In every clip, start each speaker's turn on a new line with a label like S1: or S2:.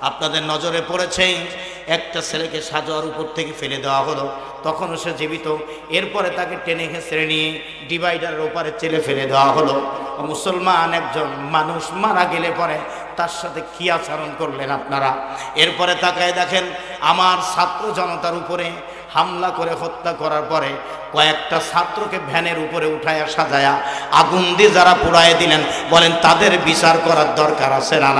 S1: আপনাদের নজরে পড়েছে একটা ছেলেকে সাজোয়ার উপর থেকে ফেলে দেওয়া হলো, তখনও সে জীবিত। এরপরে তাকে টেনে হেঁচড়ে নিয়ে ডিভাইডারের ওপারে চেলে ফেলে দেওয়া হলো। মুসলমান একজন মানুষ মারা গেলে পরে তার সাথে কি আচরণ করলেন আপনারা? এরপরে তাকায় দেখেন আমার ছাত্র জনতার উপরে হামলা করে হত্যা করার পরে কয়েকটা ছাত্রকে ভ্যানের উপরে উঠায়া সাজায়া আগুন দিয়ে যারা পুড়ায় দিলেন, বলেন তাদের বিচার করার দরকার আছে না?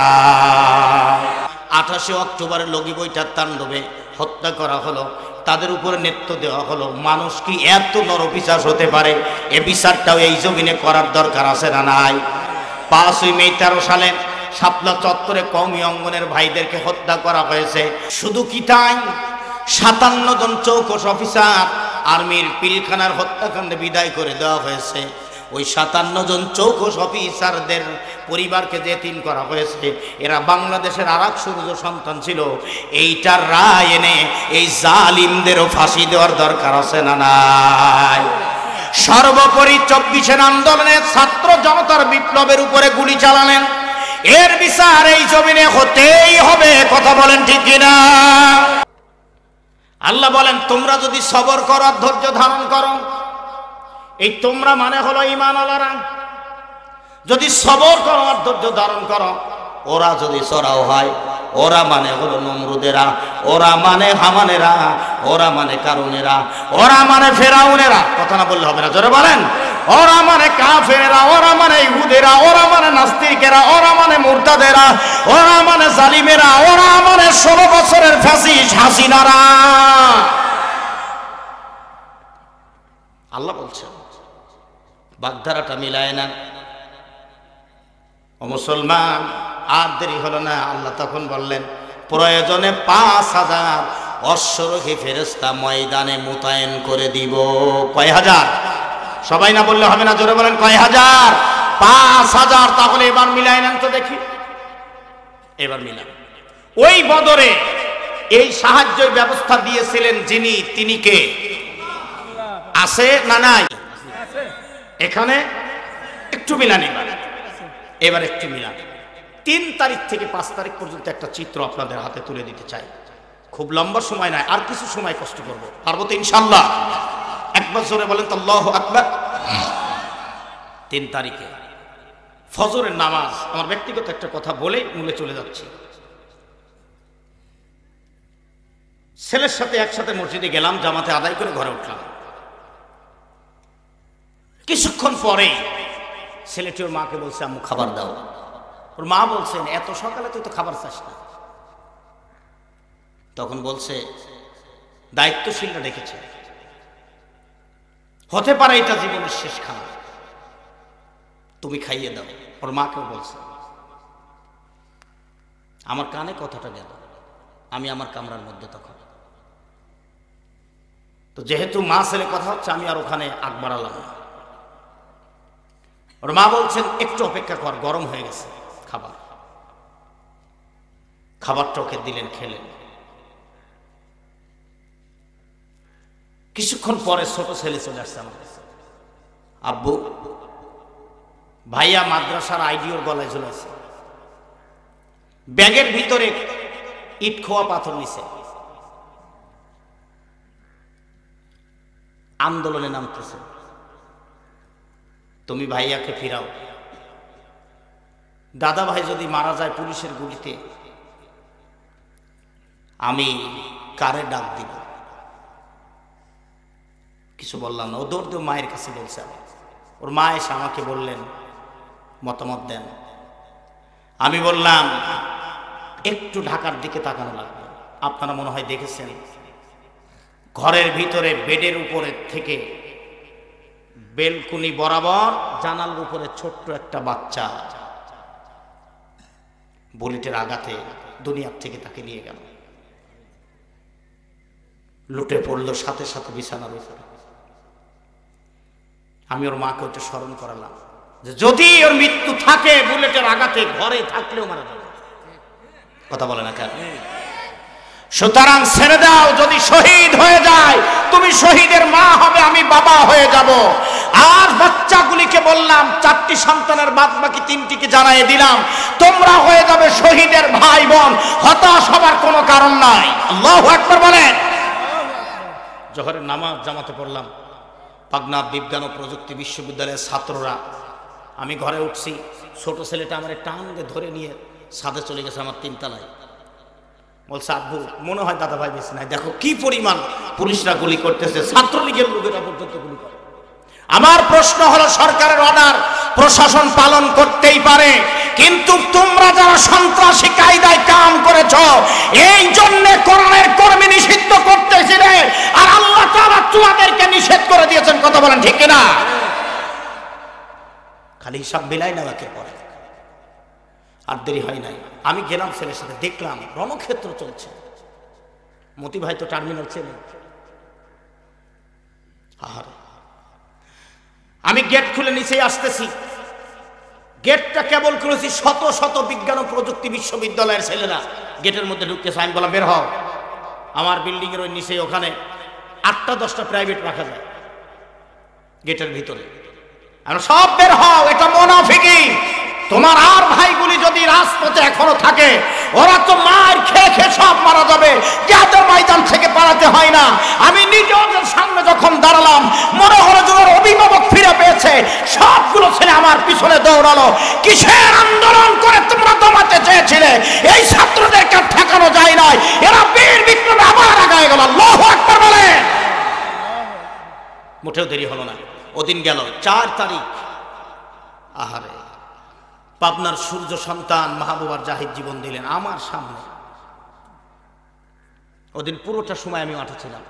S1: 28 অক্টোবরের লগি বইটার তাণ্ডবে হত্যা করা হলো, তাদের উপরে নেতৃত্ব দেওয়া হলো। মানুষ কি এত নরপিশাচ হতে পারে? এ বিচারটাও এই জমিনে করার দরকার আছে না নাই? 5ই মে 13 সালে শাপলা চত্বরে কওমি অঙ্গনের ভাইদেরকে হত্যা করা হয়েছে। শুধু কি তাই, 57 জন চৌকস অফিসার আর্মির পিলখানার হত্যাকাণ্ডে বিদায় করে দেওয়া হয়েছে। ওই 57 জন চৌকস অফিসারদের পরিবারকে যেতিম করা হয়েছে। এরা বাংলাদেশের আরেক সূর্য সন্তান ছিল। এইটার রায় এনে এই জালিমদেরও ফাঁসি দেওয়ার দরকার আছে না নাই? সর্বোপরি 24-এর আন্দোলনে ছাত্র জনতার বিপ্লবের উপরে গুলি চালালেন, এর বিচার এই জমিনে হতেই হবে। কথা বলেন ঠিক কিনা? আল্লাহ বলেন তোমরা যদি সবর করো আর ধৈর্য ধারণ করো, এই তোমরা মানে হলো ঈমানওয়ালারা, যদি সবর করো আর ধৈর্য ধারণ করো। ওরা যদি চড়াও হয়, ওরা মানে হলো নমরুদেরা, ওরা মানে হামানেরা, ওরা মানে কারুনেরা, ওরা মানে ফেরাউনেরা। কথা না বললে হবে না, জোরে বলেন। ওরা মানে কাফেরেরা, ওরা মানে ইহুদেরা, ওরা মানে নাস্তিকেরা, ওরা মানে মুরতাদেরা, ওরা মানে জালিমেরা, ওরা মানে 16 বছরের ফ্যাসিস্ট হাসিনারা। আল্লাহ বলছেন বাগধারাটা মিলায় না। ও মুসলমান, আর দেরি হলো না। আল্লাহ তখন বললেন প্রয়োজনে 5000 অশ্বরোহী ফেরেশতা ময়দানে মোতায়েন করে দিব। কয় হাজার? সবাই না বললে হবে না, জোরে বলেন কয় হাজার? 5000। তাহলে এবার মিলাই নেন তো দেখি, এবার মিলান। ওই বদরে এই সাহায্য ব্যবস্থা দিয়েছিলেন যিনি, তিনি কে? আছে না নাই? এখানে একটু মিলান। এবার একটু মিলান। 3 তারিখ থেকে 5 তারিখ পর্যন্ত একটা চিত্র আপনাদের হাতে তুলে দিতে চাই। খুব লম্বা সময় নয়, আর কিছু সময় কষ্ট করব, পারবো তো ইনশাআল্লাহ? একবার জোরে বলেন তো আল্লাহু আকবার। 3 তারিখে ফজরের নামাজ, আমার ব্যক্তিগত একটা কথা বলে মূলে চলে যাচ্ছি। ছেলের সাথে একসাথে মসজিদে গেলাম, জামাতে আদায় করে ঘরে উঠলাম। কিছুক্ষণ পরে ছেলেটি ওর মাকে বলছে আম্মু খাবার দাও। ওর মা বলছেন এত সকালে তুই তো খাবার চাস না। তখন বলছে দায়িত্বশীলরা ডেকেছে, হতে পারে এটা জীবনের শেষ খাবার, তুমি খাইয়ে দাও। ওর মাকেও বলছে। আমার কানে কথাটা গেল, আমি আমার কামরার মধ্যে তখন। তো যেহেতু মা ছেলে কথা হচ্ছে, আমি আর ওখানে আগ বাড়ালাম না। ওর মা বলছেন একটু অপেক্ষা কর, গরম হয়ে গেছে খাবার। খাবারটা ওকে দিলেন, খেলেন। কিছুক্ষণ পরে ছোট ছেলে চলে আসছে আমার কাছে, আব্বু ভাইয়া মাদ্রাসার আইডিওর গলায় ঝুলেছে, ব্যাগের ভিতরে ইট খোয়া পাথর নিছে, আন্দোলনে নামতেছে, তুমি ভাইয়াকে ফিরাও। দাদা ভাই যদি মারা যায় পুলিশের গুলিতে, আমি কারে ডাক দিব? কিছু বললাম না। ও দৌড় দিয়ে মায়ের কাছে বলছে। ওর মা এসে আমাকে বললেন মতামত দেন। আমি বললাম একটু ঢাকার দিকে তাকানো লাগবে। আপনারা মনে হয় দেখেছেন, ঘরের ভিতরে বেডের উপরে থেকে বেলকুনি বরাবর জানালার উপরে ছোট্ট একটা বাচ্চা বুলেটের আঘাতে দুনিয়ার থেকে তাকে নিয়ে গেল, লুটে পড়লো সাথে সাথে বিছানার উপরে। আমি ওর মাকে ওটা স্মরণ করালাম যে যদি ওর মৃত্যু থাকে বুলেটের আঘাতে, ঘরে থাকলেও মারা যাবে। কথা বলে না কেন? সুতরাং ছেড়ে দাও। যদি শহীদ হয়ে যায়, তুমি শহীদের মা হবে, আমি বাবা হয়ে যাব। আর বাচ্চাগুলিকে বললাম 4টি সন্তানের বাদ বাকি 3টিকে জানিয়ে দিলাম তোমরা হয়ে যাবে শহীদের ভাই বোন, হতাশ হবার কোনো কারণ নাই। আল্লাহু আকবার বলেন। জোহরের নামাজ জামাতে পড়লাম। পাবনা বিজ্ঞান ও প্রযুক্তি বিশ্ববিদ্যালয়ের ছাত্ররা, আমি ঘরে উঠছি, ছোট ছেলেটা আমার টান দিয়ে ধরে নিয়ে ছাদে চলে গেছে আমার 3 তলায়। বলছে আব্বু মনে হয় দাদা ভাই বেশি নাই, দেখো কি পরিমাণ পুলিশরা গুলি করতেছে, ছাত্রলীগের লোকেরা পর্যন্ত গুলি করে। আমার প্রশ্ন হলো সরকারের অর্ডার প্রশাসন পালন করতেই পারে, কিন্তু তোমরা যারা সন্ত্রাসী কায়দায় কাম করেছো এই জন্য কোরআনের কর্মী নিষিদ্ধ করতেছিলে, আর আল্লাহ তাআলা তোমাদেরকে নিষেধ করে দিয়েছেন। কথা বলেন ঠিক কিনা? খালি হিসাব মিলাই না একের পরে। আর দেরি হয় নাই, আমি গেলাম ছেলের সাথে, দেখলাম রণক্ষেত্র চলছে। মতি ভাই তো টার্মিনাল ছেলে। আহারে, আমি গেট খুলে নিচেই আসতেছি, গেটটা কেবল খুলেছি, শত শত বিজ্ঞান ও প্রযুক্তি বিশ্ববিদ্যালয়ের ছেলেরা গেটের মধ্যে ঢুকতেছে। আমি বললাম বের হও। আমার বিল্ডিং এর ওই নিচে ওখানে 8টা-10টা প্রাইভেট রাখা যায় গেটের ভিতরে। আর সব বের হও, এটা মুনাফিকি। তোমার আর ভাইগুলি যদি রাজপথে এখনো থাকে, ওরা তো মার খেয়ে খেয়ে সব মারা যাবে, যাদের ময়দান থেকে পালাতে হয় না। আমি নিজে ওদের সামনে যখন দাঁড়ালাম, মনে হলো যে ওর অভিভাবক ফিরে পেয়েছে, সবগুলো ছেলে আমার পিছনে দৌড়ালো। কিসের আন্দোলন করে তোমরা দমাতে চেয়েছিলে? এই ছাত্রদেরকে ঠেকানো যায় নাই, এরা বীর বিক্রমে আবার আগায় গেল। আল্লাহু আকবার বলেন। মোটেও দেরি হলো না, ওদিন গেল 4 তারিখ। আহারে, পাবনার সূর্য সন্তান মাহবুবার জাহিদ জীবন দিলেন আমার সামনে। ওদিন পুরোটা সময় আমি মাঠে ছিলাম।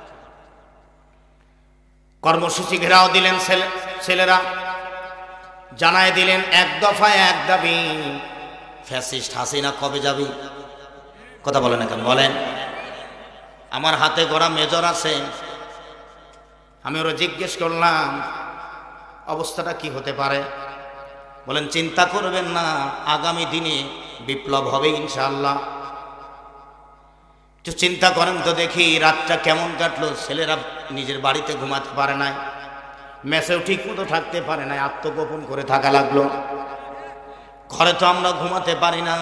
S1: কর্মসূচি ঘেরাও দিলেন ছেলেরা, জানায় দিলেন 1 দফায় 1 দাবি, ফ্যাসিস্ট হাসিনা কবে যাবি? কথা বলেন না কেন বলেন? আমার হাতে গড়া মেজর আছে। আমি ওরা জিজ্ঞেস করলাম অবস্থাটা কি হতে পারে? বলেন চিন্তা করবেন না, আগামী দিনে বিপ্লব হবে ইনশাআল্লাহ। একটু চিন্তা করেন তো দেখি রাতটা কেমন কাটলো। ছেলেরা নিজের বাড়িতে ঘুমাতে পারে নাই, মেসেও ঠিক মতো থাকতে পারে নাই, আত্মগোপন করে থাকা লাগলো। ঘরে তো আমরা ঘুমাতে পারি না।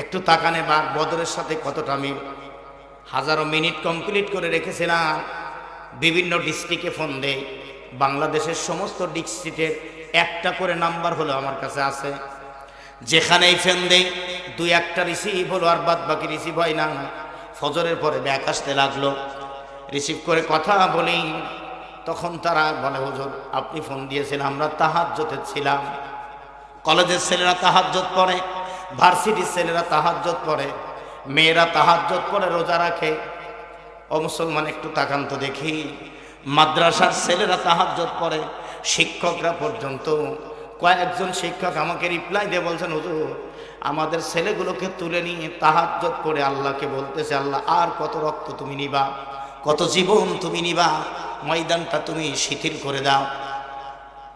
S1: একটু তাকানে বা বদরের সাথে কতটা মিল। হাজারো মিনিট কমপ্লিট করে রেখেছিলাম। বিভিন্ন ডিস্ট্রিক্টে ফোন দেই, বাংলাদেশের সমস্ত ডিস্ট্রিক্টের একটা করে নাম্বার হলো আমার কাছে আছে। যেখানেই ফোন দেই 2-1টা রিসিভ হলো, আর বাদ বাকি রিসিভ হয় না। ফজরের পরে ব্যাক আসতে লাগলো, রিসিভ করে কথা বলি, তখন তারা বলে হুজুর আপনি ফোন দিয়েছিলেন, আমরা তাহাজ্জুদে ছিলাম। কলেজের ছেলেরা তাহাজ্জুদ পড়ে, ভার্সিটির ছেলেরা তাহাজ্জুদ পড়ে, মেয়েরা তাহাজ্জুদ পড়ে, রোজা রাখে। ও মুসলমান একটু তাকান তো দেখি, মাদ্রাসার ছেলেরা তাহাজ্জুদ পড়ে, শিক্ষকরা পর্যন্ত। কয়েকজন শিক্ষক আমাকে রিপ্লাই দিয়ে বলছেন হুজুর আমাদের ছেলেগুলোকে তুলে নিয়ে তাহাজ্জুদ পড়ে আল্লাহকে বলতেছে, আল্লাহ আর কত রক্ত তুমি নিবা, কত জীবন তুমি নিবা, ময়দানটা তুমি শিথিল করে দাও।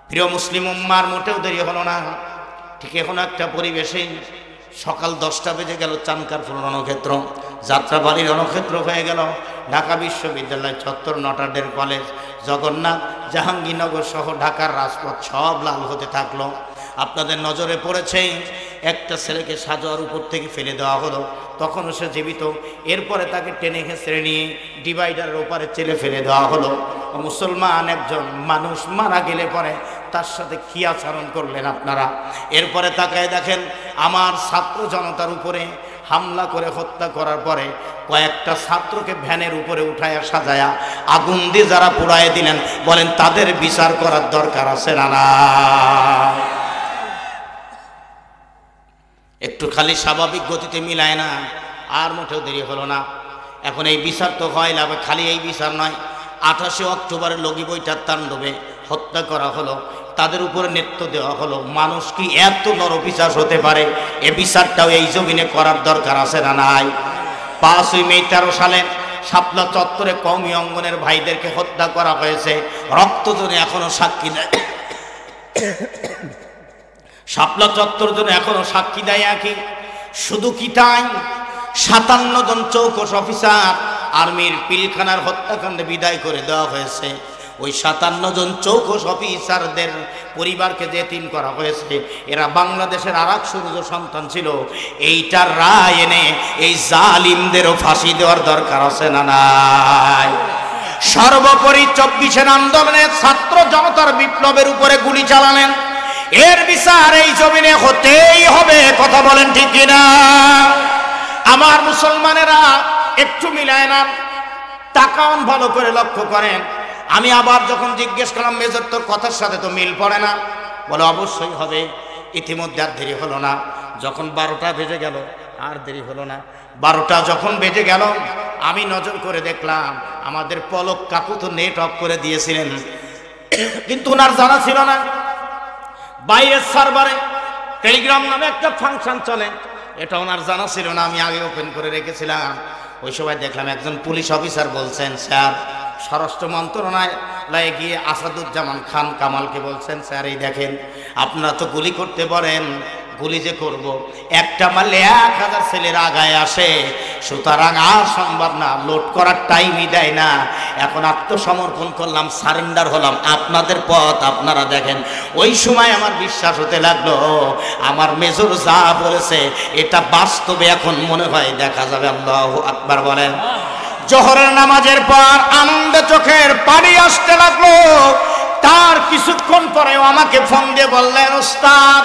S1: প্রিয় মুসলিম উম্মার মোটেও দেরি হলো না। ঠিক এখন একটা পরিবেশে সকাল 10টা বেজে গেল, চানকারপুর রণক্ষেত্র, যাত্রাবাড়ি রণক্ষেত্র হয়ে গেল। ঢাকা বিশ্ববিদ্যালয় চত্বর, নটারডেম কলেজ, জগন্নাথ, জাহাঙ্গীরনগর সহ ঢাকার রাজপথ সব লাল হতে থাকলো। আপনাদের নজরে পড়েছে একটা ছেলেকে সাজোয়ার উপর থেকে ফেলে দেওয়া হলো, তখনও সে জীবিত। এরপরে তাকে টেনে হেঁচড়ে নিয়ে ডিভাইডারের ওপারে চেলে ফেলে দেওয়া হলো। মুসলমান একজন মানুষ মারা গেলে পরে তার সাথে কি আচরণ করলেন আপনারা? এরপরে তাকায় দেখেন আমার ছাত্র জনতার উপরে হামলা করে হত্যা করার পরে কয়েকটা ছাত্রকে ভ্যানের উপরে উঠায়া সাজায়া আগুন দিয়ে যারা পুড়ায় দিলেন, বলেন তাদের বিচার করার দরকার আছে না? না, একটু খালি স্বাভাবিক গতিতে মিলায় না। আর মোটেও দেরি হলো না। এখন এই বিচার তো হয় না, খালি এই বিচার নয়, 28শে অক্টোবরের লগি বইটার তাণ্ডবে হত্যা করা হলো, তাদের উপরে নেতৃত্ব দেওয়া হলো। মানুষ কি এত নরপিশাচ হতে পারে? এ বিচারটাও এই জমিনে করার দরকার আছে না নাই? 5ই মে 13 সালে শাপলা চত্বরে কওমি অঙ্গনের ভাইদেরকে হত্যা করা হয়েছে, রক্ত জন্য এখনো সাক্ষী দেয়। শাপলা চত্বর জন্য এখনো সাক্ষী দেয় একই। শুধু কি তাই, 57 জন চৌকস অফিসার আর্মির পিলখানার হত্যাকাণ্ডে বিদায় করে দেওয়া হয়েছে। ওই 57 জন চৌকস অফিসারদের পরিবারকে যে এতিম করা হয়েছে, এরা বাংলাদেশের আরেক সূর্য সন্তান ছিল। এইটার রায় এনে এই জালিমদেরও ফাঁসি দেওয়ার দরকার আছে না নাই? সর্বোপরি 24 আন্দোলনে ছাত্র জনতার বিপ্লবের উপরে গুলি চালালেন, এর বিচার এই জমিনে হতেই হবে। কথা বলেন ঠিক কিনা? আমার মুসলমানেরা একটু মিলায় না, তাকান ভালো করে লক্ষ্য করেন। আমি আবার যখন জিজ্ঞেস করলাম মেজর তোর কথার সাথে তো মিল পড়ে না, বলে অবশ্যই হবে। ইতিমধ্যে আর দেরি হলো না, যখন 12টা বেজে গেল আর দেরি হলো না। 12টা যখন বেজে গেল আমি নজর করে দেখলাম আমাদের পলক কাকু তো নেট অফ করে দিয়েছিলেন, কিন্তু ওনার জানা ছিল না বাইরের সার্ভারে টেলিগ্রাম নামে একটা ফাংশন চলে, এটা ওনার জানা ছিল না। আমি আগে ওপেন করে রেখেছিলাম। ওই সময় দেখলাম একজন পুলিশ অফিসার বলছেন, স্যার স্বরাষ্ট্র মন্ত্রণালয়ে গিয়ে আসাদুজ্জামান খান কামালকে বলছেন, স্যার এই দেখেন আপনারা তো গুলি করতে পারেন, গুলি যে করব একটা মারলে 1000 ছেলের আগায় আসে, সুতরাং আর সম্ভব না, লোড করার টাইমই দেয় না। এখন আত্মসমর্পণ করলাম, সারেন্ডার হলাম, আপনাদের পথ আপনারা দেখেন। ওই সময় আমার বিশ্বাস হতে লাগলো আমার মেজর যা বলেছে এটা বাস্তবে এখন মনে হয় দেখা যাবে। আল্লাহু আকবার বলেন। জোহরের নামাজের পর আনন্দে চোখের পানি আসতে লাগলো। তার কিছুক্ষণ পরেও আমাকে ফোন দিয়ে বললেন, ওস্তাদ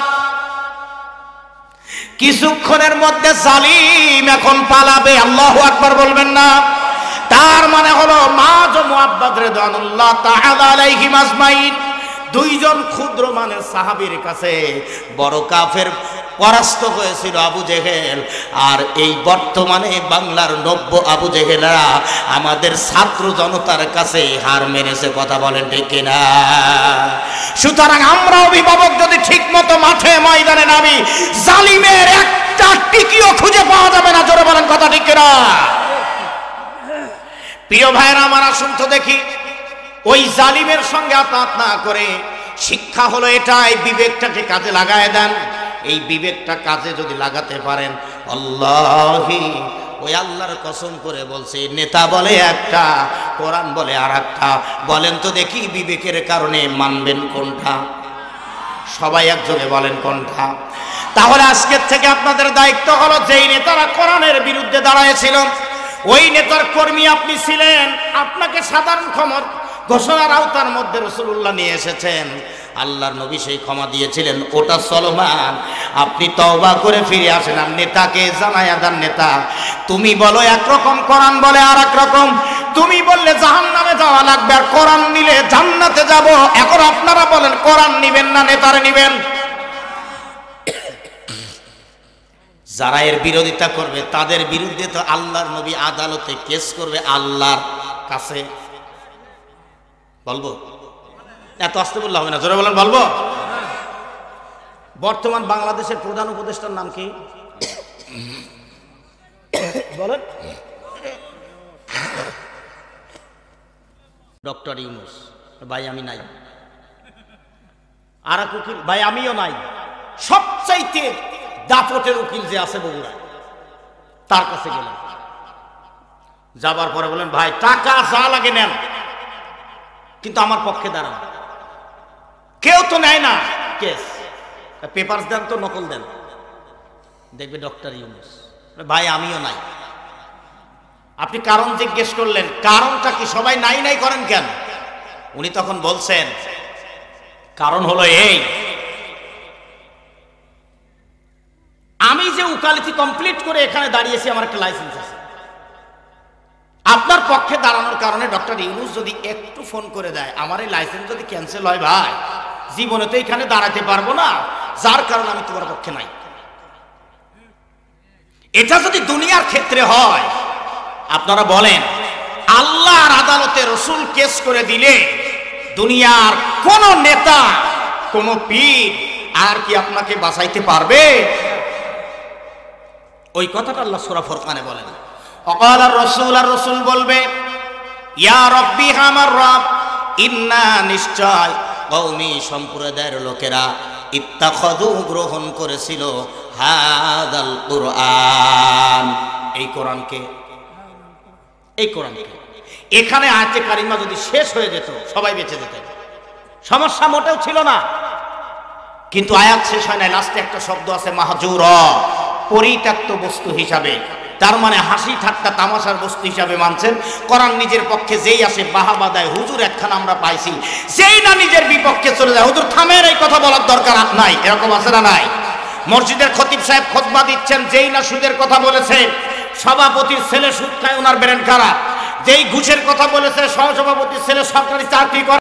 S1: কিছুক্ষণের মধ্যে জালিম এখন পালাবে। আল্লাহু আকবার বলবেন না? তার মানে হলো মাজ ও মুআব্বাদ রিদওয়ানুল্লাহ তাআলা আলাইহিম আজমাইন, দুইজন ক্ষুদ্র মানের সাহাবীর কাছে বড় কাফের পরাস্ত হয়েছিল আবু জেহেল। আর এই বর্তমানে বাংলার নব্য আবু জেহেলরা আমাদের ছাত্র জনতার কাছে হার মেরেছে। কথা বলেন ঠিক কিনা? সুতরাং আমরা অভিভাবক যদি ঠিক মতো মাঠে ময়দানে নামি, জালিমের একটা টিকিও খুঁজে পাওয়া যাবে না। জোরে বলেন কথা ঠিক কিনা? প্রিয় ভাইরা আমার, আসুন তো দেখি ওই জালিমের সঙ্গে আতাত না করে শিক্ষা হলো এটাই, বিবেকটাকে কাজে লাগায় দেন। এই বিবেকটা কাজে যদি লাগাতে পারেন, আল্লাহি ওই আল্লাহর কসম করে বলছে, নেতা বলে একটা, কোরআন বলে আর একটা। বলেন তো দেখি বিবেকের কারণে মানবেন কোনটা? সবাই একযোগে বলেন কোনটা? তাহলে আজকের থেকে আপনাদের দায়িত্ব হলো, যেই নেতারা কোরআনের বিরুদ্ধে দাঁড়ায়ছিল ওই নেতার কর্মী আপনি ছিলেন, আপনাকে সাধারণ ক্ষমা ঘোষণার আওতার মধ্যে রাসূলুল্লাহ নিয়ে এসেছেন, আল্লাহর নবী সেই ক্ষমা দিয়েছিলেন, ওটা চলমান। আপনি তওবা করে ফিরে আসেন। আর নেতাকে জানায়া দেন, নেতা তুমি বলো একরকম, কোরআন বলে আর এক রকম। তুমি বললে জাহান্নামে যাওয়া লাগবে, আর কোরআন নিলে জান্নাতে যাব। এখন আপনারা বলেন কোরআন নিবেন না নেতারে নিবেন? যারা এর বিরোধিতা করবে তাদের বিরুদ্ধে তো আল্লাহর নবী আদালতে কেস করবে আল্লাহর কাছে। বলবো? এত আসতে বললে হবে না, জোরে বলেন বলবো? বর্তমান বাংলাদেশের প্রধান উপদেষ্টার নাম কি বলেন? ডক্টর ইউনূস। ভাই আমি নাই, আর এক উকিল ভাই আমিও নাই। সবচাইতে দাপটের উকিল যে আছে বগুড়ায়, তার কাছে গেলাম। যাবার পরে বলেন, ভাই টাকা যা লাগে নেন, কিন্তু আমার পক্ষে দাঁড়ান। কেউ তো নেয় না কেস, পেপারস দেন তো, নকল দেন। দেখবে ডক্টর ইউনূস। ভাই আমিও নাই। আপনি কারণ জিজ্ঞেস করলেন, কারণটা কি? সবাই নাই নাই করেন কেন? উনি তখন বলছেন, কারণ হলো এই, আমি যে উকালতি কমপ্লিট করে এখানে দাঁড়িয়েছি, আমার একটা লাইসেন্স আছে। আপনার পক্ষে দাঁড়ানোর কারণে ডক্টর ইউনূস যদি একটু ফোন করে দেয়, আমার এই লাইসেন্স যদি ক্যান্সেল হয়, ভাই জীবনে তো এখানে দাঁড়াতে পারবো না, যার কারণে আমি তোমার পক্ষে নাই। এটা যদি দুনিয়ার ক্ষেত্রে হয়, আপনারা বলেন আল্লাহর আদালতে রসুল কেস করে দিলে দুনিয়ার কোন নেতা, কোন পীর আর কি আপনাকে বাঁচাইতে পারবে? ওই কথাটা আল্লাহ সূরা ফুরকানে বলেন, অকাল রাসূল, আর রাসূল বলবে, ইয়া রাব্বি, আমার রব, ইন্না নিশ্চয় কওমি সম্প্রদায়ের লোকেরা ইত্তাখাযু গ্রহণ করেছিল হাযাল কুরআন, এই কোরআনকে, এই কোরআনকে এখানে আয়াতে কারিমা যদি শেষ হয়ে যেত সবাই বেঁচে যেতেন, সমস্যা মোটেও ছিল না। কিন্তু আয়াত শেষ হয় না, লাস্টে একটা শব্দ আছে মাহজুরা, পরিত্যক্ত বস্তু হিসাবে। তার মানে হাসি ঠাট্টা তামাশার বস্তু হিসাবে মানছেন। কোরআন নিজের পক্ষে যেই আসে বাহাবা দেয়, হুজুর একখানা আমরা পাইছি, যেই না নিজের বিপক্ষে চলে যায়, হুজুর থামেন, এই কথা বলার দরকার নাই, এরকম আছে না নাই? মসজিদের খতিব সাহেব খুতবা দিচ্ছেন, যেই না সুদের কথা বলেছে, সভাপতির ছেলে সুদ খায়, ওনার ব্রেন খারাপ। যেই ঘুষের কথা বলেছে, সহসভাপতির ছেলে সরকারি চাকরি করে,